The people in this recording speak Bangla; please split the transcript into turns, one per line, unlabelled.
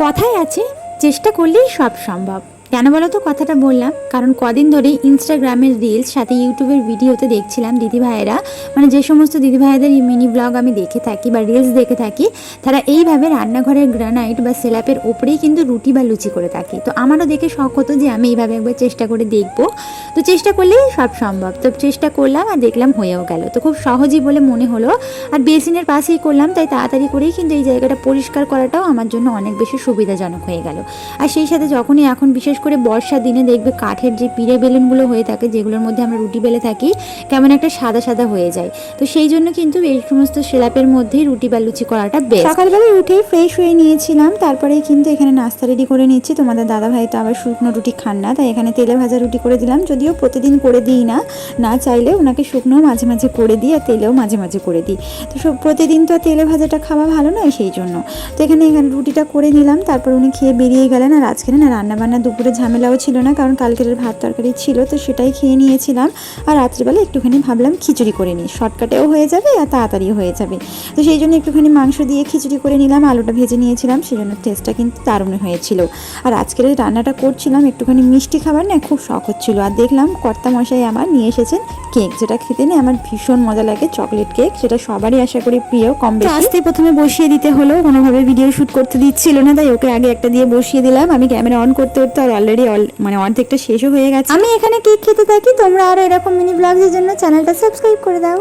কথায় আছে চেষ্টা করলেই সব সম্ভব। কেন বলো তো কথাটা বললাম? কারণ কদিন ধরেই ইনস্টাগ্রামের রিলস সাথে ইউটিউবের ভিডিওতে দেখছিলাম দিদিভাইয়েরা, মানে যে সমস্ত দিদিভাইদের মিনি ব্লগ আমি দেখে থাকি বা রিলস দেখে থাকি, তারা এইভাবে রান্নাঘরের গ্রানাইট বা স্ল্যাবের ওপরেই কিন্তু রুটি বা লুচি করে থাকি। তো আমারও দেখে শখ হতো যে আমি এইভাবে একবার চেষ্টা করে দেখব। তো চেষ্টা করলেই সব সম্ভব। তো চেষ্টা করলাম আর দেখলাম হয়েও গেল। তো খুব সহজই বলে মনে হলো। আর বেসিনের পাশেই করলাম, তাই তাড়াতাড়ি করেই কিন্তু এই জায়গাটা পরিষ্কার করাটাও আমার জন্য অনেক বেশি সুবিধাজনক হয়ে গেল। আর সেই সাথে যখনই এখন বিশেষ করে বর্ষার দিনে দেখবে কাঠের যে পিড়ে বেলুনগুলো হয়ে থাকে, যেগুলোর মধ্যে আমরা রুটি বেলে থাকি, কেমন একটা সাদা সাদা হয়ে যায়। তো সেই জন্য কিন্তু এই সমস্ত স্ল্যাবের মধ্যেই রুটি বা লুচি করাটা বেস্ট। সকালবেলা উঠেই ফ্রেশ হয়ে নিয়েছিলাম, তারপরেই কিন্তু এখানে নাস্তা রেডি করে নিচ্ছি। তোমাদের দাদাভাই তো আবার শুকনো রুটি খান না, তাই এখানে তেলে ভাজা রুটি করে দিলাম। যদিও প্রতিদিন করে দিই না, না চাইলে ওনাকে শুকনো মাঝে মাঝে করে দিই আর তেলেও মাঝে মাঝে করে দিই। তো প্রতিদিন তো তেলে ভাজাটা খাওয়া ভালো নয়, সেই জন্য তো এখানে রুটিটা করে নিলাম। তারপর উনি খেয়ে বেরিয়ে গেলেন। আর আজকে না রান্নাবান্না দুপুরে ঝামেলাও ছিল না, কারণ কালকের ভাত তরকারি ছিল, তো সেটাই খেয়ে নিয়েছিলাম। আর রাত্রিবেলা একটুখানি ভাবলাম খিচুড়ি করে নিই, শর্টকাটেও হয়ে যাবে আর তাড়াতাড়িও হয়ে যাবে। তো সেই জন্য একটুখানি মাংস দিয়ে খিচুড়ি করে নিলাম, আলুটা ভেজে নিয়েছিলাম, সেই জন্য টেস্টটা কিন্তু দারুণ হয়েছিল। আর আজকের এই রান্নাটা করছিলাম, একটুখানি মিষ্টি খাবার না খুব শখ হচ্ছিলো। আর দেখলাম কর্তা মশাই আমার নিয়ে এসেছেন কেক, যেটা খেতে না আমার ভীষণ মজা লাগে, চকলেট কেক। সেটা সবারই আশা করি প্রিয়, কম বেশি। আস্তে প্রথমে বসিয়ে দিতে হলো, কোনোভাবে ভিডিও শ্যুট করতে দিচ্ছিল না, তাই ওকে আগে একটা দিয়ে বসিয়ে দিলাম। আমি ক্যামেরা অন করতে করতে আর অলরেডি মানে অর্ধেকটা শেষও হয়ে গেছে। আমি এখানে কেক খেতে থাকি, তোমরা আরও এরকম মিনি ব্লগের জন্য চ্যানেলটা সাবস্ক্রাইব করে দাও।